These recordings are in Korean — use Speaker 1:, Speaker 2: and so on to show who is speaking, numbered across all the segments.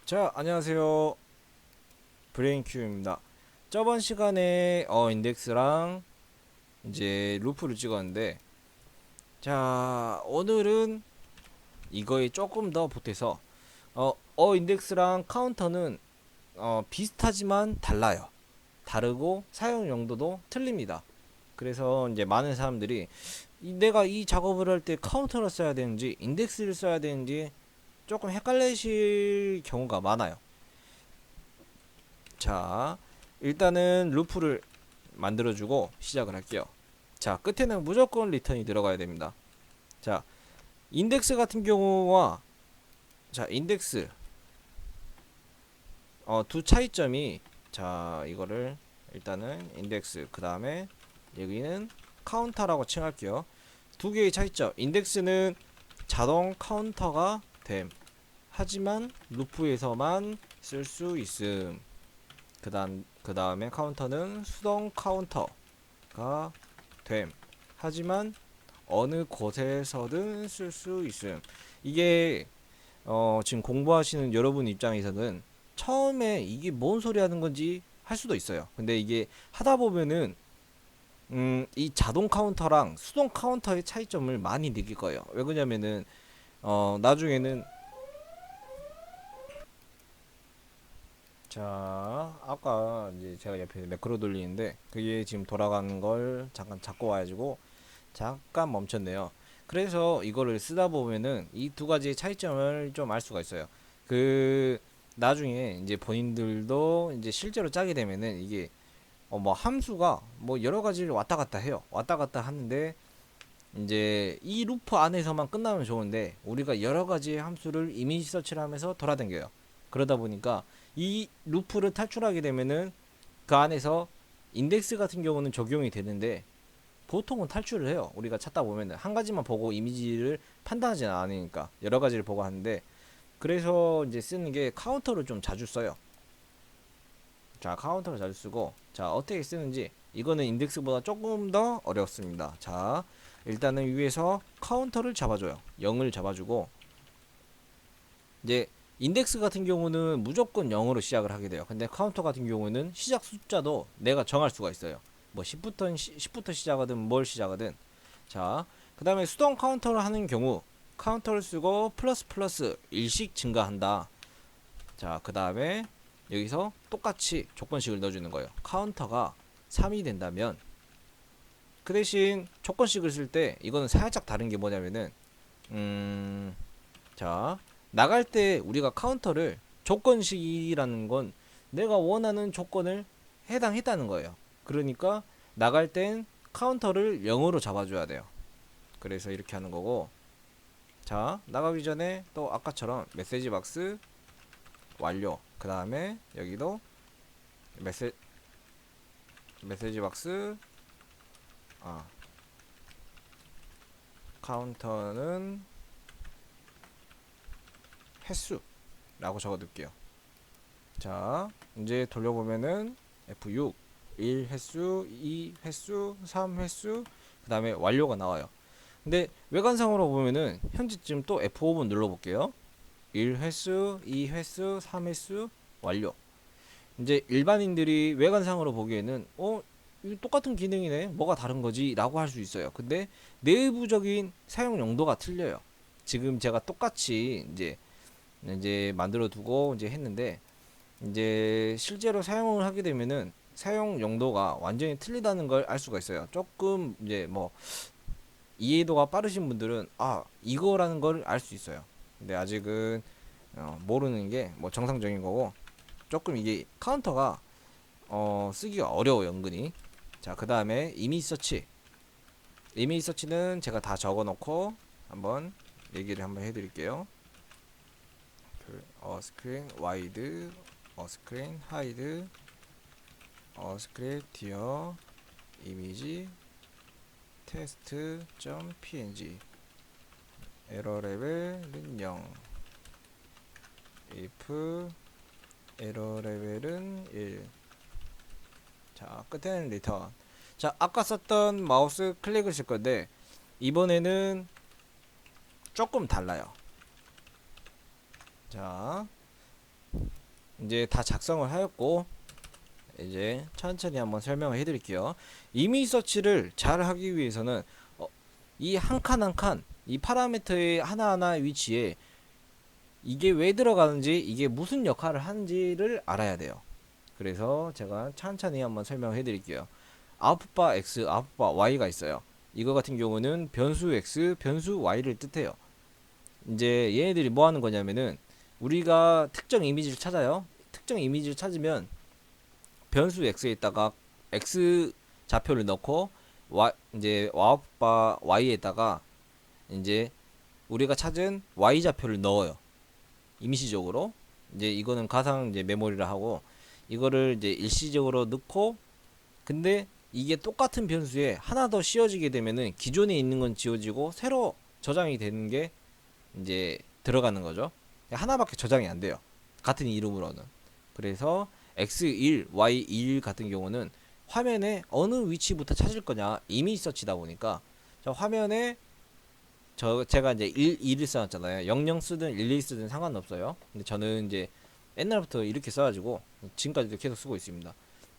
Speaker 1: 자, 안녕하세요. 브레인큐입니다. 저번 시간에 인덱스랑 이제 루프를 찍었는데, 자, 오늘은 이거에 조금 더 보태서 인덱스랑 카운터는 비슷하지만 달라요. 다르고 사용 용도도 틀립니다. 그래서 이제 많은 사람들이 내가 이 작업을 할 때 카운터를 써야 되는지 인덱스를 써야 되는지 조금 헷갈리실 경우가 많아요. 자, 일단은 루프를 만들어주고 시작을 할게요. 자, 끝에는 무조건 리턴이 들어가야 됩니다. 자, 인덱스 같은 경우와 자, 인덱스 두 차이점이 자, 이거를 일단은 인덱스 그 다음에 여기는 카운터라고 칭할게요. 두 개의 차이점. 인덱스는 자동 카운터가 됨. 하지만 루프에서만 쓸 수 있음. 그 다음에 카운터는 수동 카운터가 됨. 하지만 어느 곳에서든 쓸 수 있음. 이게 지금 공부하시는 여러분 입장에서는 처음에 이게 뭔 소리 하는 건지 할 수도 있어요. 근데 이게 하다 보면은 이 자동 카운터랑 수동 카운터의 차이점을 많이 느낄 거예요. 왜 그러냐면은 나중에는 자, 아까 이제 제가 옆에 매크로 돌리는데 그게 지금 돌아가는 걸 잠깐 잡고 와가지고 잠깐 멈췄네요. 그래서 이거를 쓰다 보면은 이 두 가지의 차이점을 좀 알 수가 있어요. 그 나중에 이제 본인들도 이제 실제로 짜게 되면은 이게 뭐 함수가 뭐 여러 가지를 왔다 갔다 해요. 왔다 갔다 하는데 이제 이 루프 안에서만 끝나면 좋은데 우리가 여러 가지의 함수를 이미지 서치를 하면서 돌아다녀요. 그러다 보니까 이 루프를 탈출하게 되면은 그 안에서 인덱스 같은 경우는 적용이 되는데 보통은 탈출을 해요. 우리가 찾다 보면은 한 가지만 보고 이미지를 판단하지는 않으니까 여러 가지를 보고 하는데 그래서 이제 쓰는 게 카운터를 좀 자주 써요. 자, 카운터를 자주 쓰고 자, 어떻게 쓰는지 이거는 인덱스보다 조금 더 어렵습니다. 자, 일단은 위에서 카운터를 잡아줘요. 0을 잡아주고 이제 인덱스 같은 경우는 무조건 0으로 시작을 하게 돼요. 근데 카운터 같은 경우는 시작 숫자도 내가 정할 수가 있어요. 뭐 10부터 시작하든 뭘 시작하든. 자, 그 다음에 수동 카운터를 하는 경우 카운터를 쓰고 플러스 플러스 일씩 증가한다. 자, 그 다음에 여기서 똑같이 조건식을 넣어주는 거예요. 카운터가 3이 된다면 그 대신 조건식을 쓸 때 이거는 살짝 다른 게 뭐냐면은 자, 나갈 때 우리가 카운터를 조건식이라는 건 내가 원하는 조건을 해당했다는 거예요. 그러니까 나갈 땐 카운터를 0으로 잡아줘야 돼요. 그래서 이렇게 하는 거고 자, 나가기 전에 또 아까처럼 메시지 박스 완료. 그 다음에 여기도 메시, 메시지 박스 카운터는 횟수라고 적어 둘게요. 자, 이제 돌려보면은 F6 1 횟수, 2 횟수, 3 횟수, 그 다음에 완료가 나와요. 근데 외관상으로 보면은 현재쯤 또 F5번 눌러볼게요. 1 횟수, 2 횟수, 3 횟수, 완료. 이제 일반인들이 외관상으로 보기에는 이거 똑같은 기능이네. 뭐가 다른 거지? 라고 할 수 있어요. 근데 내부적인 사용 용도가 틀려요. 지금 제가 똑같이 이제 만들어 두고 이제 했는데 이제 실제로 사용을 하게 되면은 사용 용도가 완전히 틀리다는 걸 알 수가 있어요. 조금 이제 뭐 이해도가 빠르신 분들은 이거라는 걸 알 수 있어요. 근데 아직은 모르는 게 뭐 정상적인 거고 조금 이게 카운터가 쓰기가 어려워요, 은근히. 자, 그 다음에 이미지 서치. 이미지 서치는 제가 다 적어 놓고 한번 얘기를 한번 해드릴게요. 스크린 와이드, 스크린 하이드, 스크린 디어, 이미지 테스트.png 에러 레벨은 0 if 에러 레벨은 1 자, 끝에는 리턴. 자, 아까 썼던 마우스 클릭을 쓸 건데 이번에는 조금 달라요. 자, 이제 다 작성을 하였고, 이제 천천히 한번 설명을 해드릴게요. 이미지 서치를 잘 하기 위해서는 이 한 칸 한 칸 이 파라미터의 하나하나 위치에 이게 왜 들어가는지, 이게 무슨 역할을 하는지를 알아야 돼요. 그래서 제가 천천히 한번 설명해 드릴게요. 아웃풋바 X, 아웃풋바 Y가 있어요. 이거 같은 경우는 변수 X, 변수 Y를 뜻해요. 이제 얘네들이 뭐 하는 거냐면은, 우리가 특정 이미지를 찾아요. 특정 이미지를 찾으면 변수 X에다가 X 좌표를 넣고, 이제 아웃풋바 Y에다가 이제 우리가 찾은 Y 좌표를 넣어요. 임시적으로. 이제 이거는 가상 이제 메모리라 하고, 이거를 이제 일시적으로 넣고, 근데 이게 똑같은 변수에 하나 더 씌워지게 되면은 기존에 있는 건 지워지고 새로 저장이 되는 게 이제 들어가는 거죠. 하나밖에 저장이 안 돼요. 같은 이름으로는. 그래서 x1, y1 같은 경우는 화면에 어느 위치부터 찾을 거냐, 이미지 서치다 보니까 화면에 제가 이제 1을 써놨잖아요. 00 쓰든 11 쓰든 상관없어요. 근데 저는 이제 옛날부터 이렇게 써가지고 지금까지도 계속 쓰고 있습니다.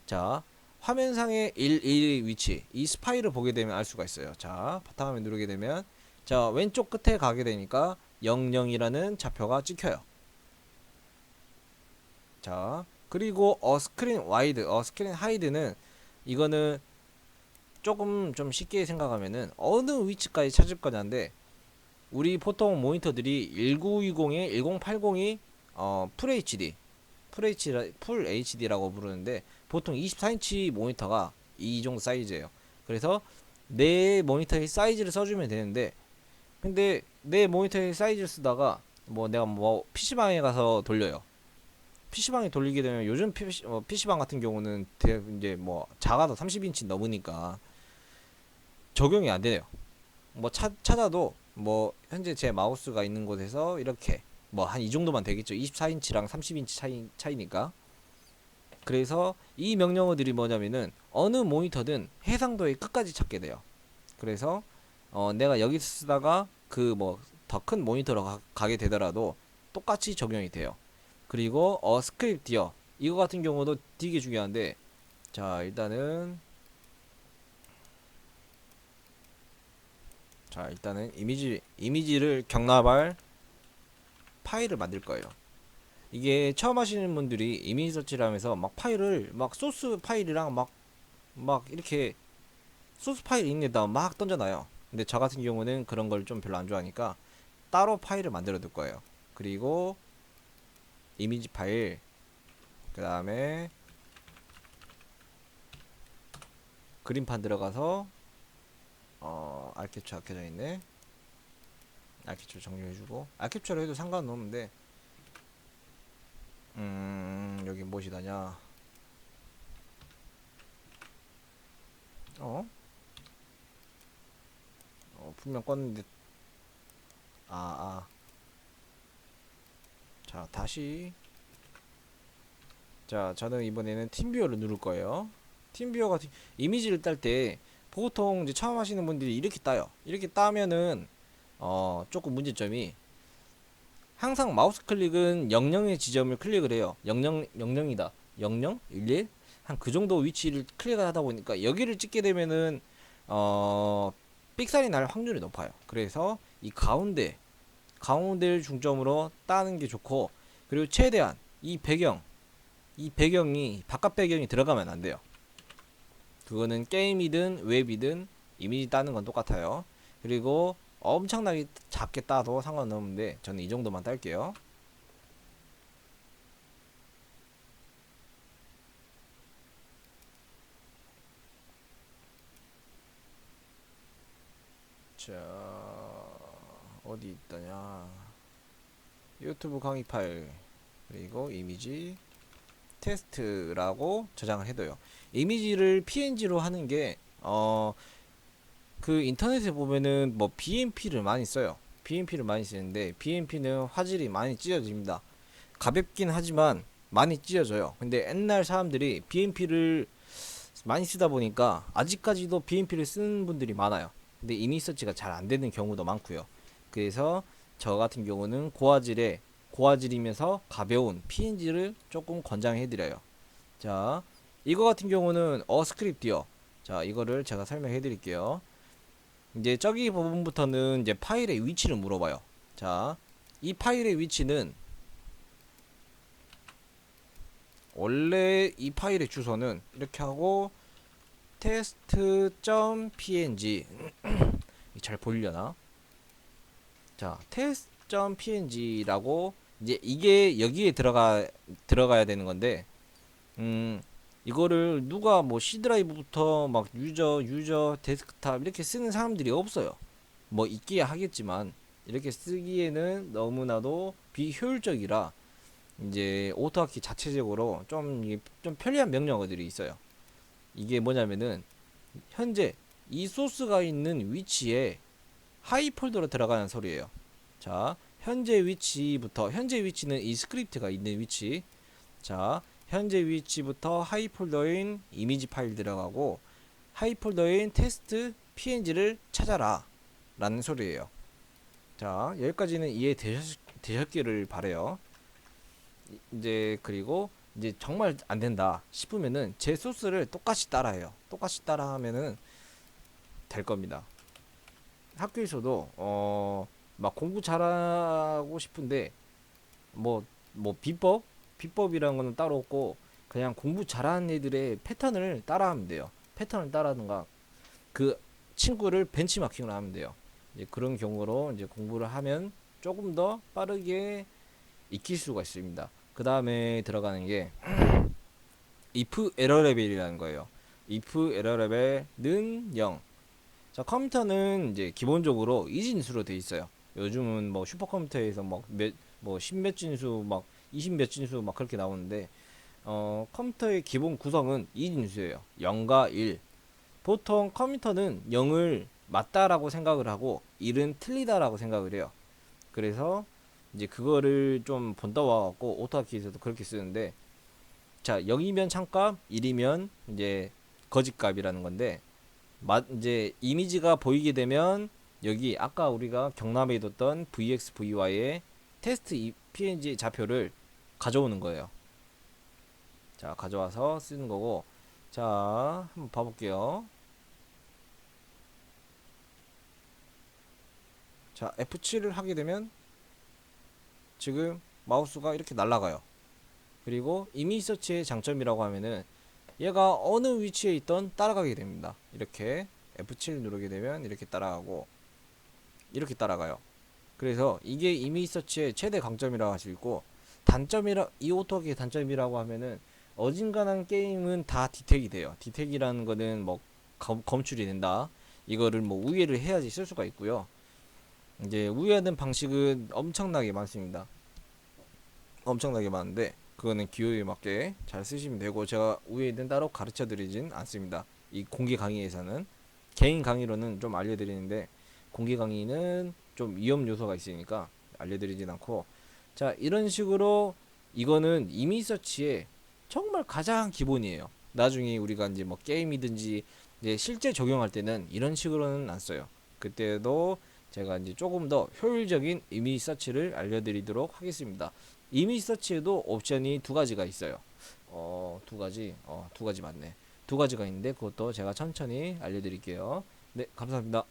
Speaker 1: 자, 화면상의 11 위치, 이 스파이를 보게 되면 알 수가 있어요. 자, 바탕화면 누르게 되면, 자, 왼쪽 끝에 가게 되니까 00이라는 좌표가 찍혀요. 자, 그리고 스크린 와이드, 스크린 하이드는, 이거는 조금 좀 쉽게 생각하면은 어느 위치까지 찾을 거냐인데, 우리 보통 모니터들이 1920에 1080이 풀 HD, 풀 HD라고 부르는데, 보통 24인치 모니터가 이 정도 사이즈예요. 그래서 내 모니터의 사이즈를 써주면 되는데, 근데 내 모니터의 사이즈를 쓰다가 내가 PC방에 가서 돌려요. PC방에 돌리게 되면 요즘 PC방 같은 경우는 이제 작아도 30인치 넘으니까 적용이 안 되네요. 찾아도 현재 제 마우스가 있는 곳에서 이렇게 한 이 정도만 되겠죠. 24인치랑 30인치 차이니까. 그래서 이 명령어들이 뭐냐면은 어느 모니터든 해상도의 끝까지 찾게 돼요. 그래서 내가 여기 쓰다가 그 더 큰 모니터로 가게 되더라도 똑같이 적용이 돼요. 그리고 스크립트 디어, 이거 같은 경우도 되게 중요한데, 자, 일단은 이미지를 격납할 파일을 만들 거예요. 이게 처음 하시는 분들이 이미지 서치를 하면서 파일을 소스 파일이랑 이렇게 소스 파일 있는 데다 던져놔요. 근데 저 같은 경우는 그런 걸 좀 별로 안 좋아하니까 따로 파일을 만들어 둘 거예요. 그리고 이미지 파일, 그 다음에 그림판 들어가서 알캡처 켜져 있네. 알캡처 정리해주고, 알캡처로 해도 상관은 없는데, 여기 무엇이다냐. 분명 껐는데, 자, 다시. 자, 저는 이번에는 팀뷰어를 누를 거예요. 팀뷰어 같은 이미지를 딸 때 보통 이제 처음 하시는 분들이 이렇게 따요. 이렇게 따면은 조금 문제점이, 항상 마우스 클릭은 00의 지점을 클릭을 해요. 00이다. 00, 11, 한 그 정도 위치를 클릭을 하다 보니까 여기를 찍게 되면은 삑살이 날 확률이 높아요. 그래서 이 가운데를 중점으로 따는 게 좋고, 그리고 최대한 이 배경이 바깥 배경이 들어가면 안 돼요. 그거는 게임이든 웹이든 이미지 따는 건 똑같아요. 그리고 엄청나게 작게 따도 상관없는데 저는 이 정도만 딸게요. 자, 어디 있다냐. 유튜브 강의 파일, 그리고 이미지 테스트라고 저장을 해둬요. 이미지를 PNG로 하는 게 그 인터넷에 보면은 BMP를 많이 써요. BMP를 많이 쓰는데, BMP는 화질이 많이 찢어집니다. 가볍긴 하지만 많이 찢어져요. 근데 옛날 사람들이 BMP를 많이 쓰다 보니까 아직까지도 BMP를 쓰는 분들이 많아요. 근데 이미지 서치가 잘 안 되는 경우도 많고요. 그래서 저 같은 경우는 고화질의 고화질이면서 가벼운 PNG를 조금 권장해드려요. 자, 이거 같은 경우는 어스크립트요. 자, 이거를 제가 설명해 드릴게요. 이제 저기 부분부터는 이제 파일의 위치를 물어봐요. 자, 이 파일의 위치는 원래 이 파일의 주소는 이렇게 하고 test.png 잘 보이려나? 자, test.png라고 이제 이게 여기에 들어가야 되는 건데 이거를 누가 뭐 C 드라이브부터 막 유저 데스크탑 이렇게 쓰는 사람들이 없어요. 뭐 있기야 하겠지만 이렇게 쓰기에는 너무나도 비효율적이라 이제 오토하키 자체적으로 좀 편리한 명령어들이 있어요. 이게 뭐냐면은 현재 이 소스가 있는 위치에 하이 폴더로 들어가는 소리예요. 자, 현재 위치는 이 스크립트가 있는 위치. 자, 현재 위치부터 하이 폴더인 이미지 파일 들어가고 하이 폴더인 테스트 png를 찾아라 라는 소리예요. 자, 여기까지는 이해되셨기를 바래요. 이제 그리고 이제 정말 안 된다 싶으면은 제 소스를 똑같이 따라해요. 똑같이 따라하면은 될 겁니다. 학교에서도 막 공부 잘하고 싶은데 뭐 비법이라는 거는 따로 없고 그냥 공부 잘하는 애들의 패턴을 따라하면 돼요. 패턴을 따라하든가 그 친구를 벤치마킹을 하면 돼요. 이제 그런 경우로 이제 공부를 하면 조금 더 빠르게 익힐 수가 있습니다. 그 다음에 들어가는 게 if error level이라는 거예요. if error level은 0. 자, 컴퓨터는 이제 기본적으로 이진수로 돼 있어요. 요즘은 뭐 슈퍼컴퓨터에서 뭐 10몇 진수 막 20몇 진수 막 그렇게 나오는데 컴퓨터의 기본 구성은 이진수예요. 0과 1. 보통 컴퓨터는 0을 맞다라고 생각을 하고 1은 틀리다라고 생각을 해요. 그래서 이제 그거를 좀 본떠와 갖고 오토하키에서도 그렇게 쓰는데 자, 0이면 참값, 1이면 이제 거짓값이라는 건데 이제 이미지가 보이게 되면 여기 아까 우리가 경남에 뒀던 VX, VY의 테스트 PNG 좌표를 가져오는 거예요. 자, 가져와서 쓰는 거고. 자, 한번 봐볼게요. 자, F7을 하게 되면 지금 마우스가 이렇게 날아가요. 그리고 이미지 서치의 장점이라고 하면은 얘가 어느 위치에 있던 따라가게 됩니다. 이렇게 F7 누르게 되면 이렇게 따라가고 이렇게 따라가요. 그래서 이게 이미지 서치의 최대 강점이라고 할 수 있고 이 오토하키의 단점이라고 하면은 어진간한 게임은 다 디텍이 돼요. 디텍이라는 거는 뭐 검출이 된다. 이거를 뭐 우회를 해야지 쓸 수가 있고요. 이제 우회하는 방식은 엄청나게 많습니다. 엄청나게 많은데 그거는 기호에 맞게 잘 쓰시면 되고 제가 우회는 따로 가르쳐 드리진 않습니다. 이 공개 강의에서는 개인 강의로는 좀 알려드리는데 공개 강의는 좀 위험 요소가 있으니까 알려드리진 않고 자 이런 식으로 이거는 이미 서치의 정말 가장 기본이에요. 나중에 우리가 이제 뭐 게임이든지 이제 실제 적용할 때는 이런 식으로는 안 써요. 그때도 제가 이제 조금 더 효율적인 이미지 서치를 알려드리도록 하겠습니다. 이미지 서치에도 옵션이 두 가지가 있어요. 두 가지 맞네. 두 가지가 있는데 그것도 제가 천천히 알려드릴게요. 네, 감사합니다.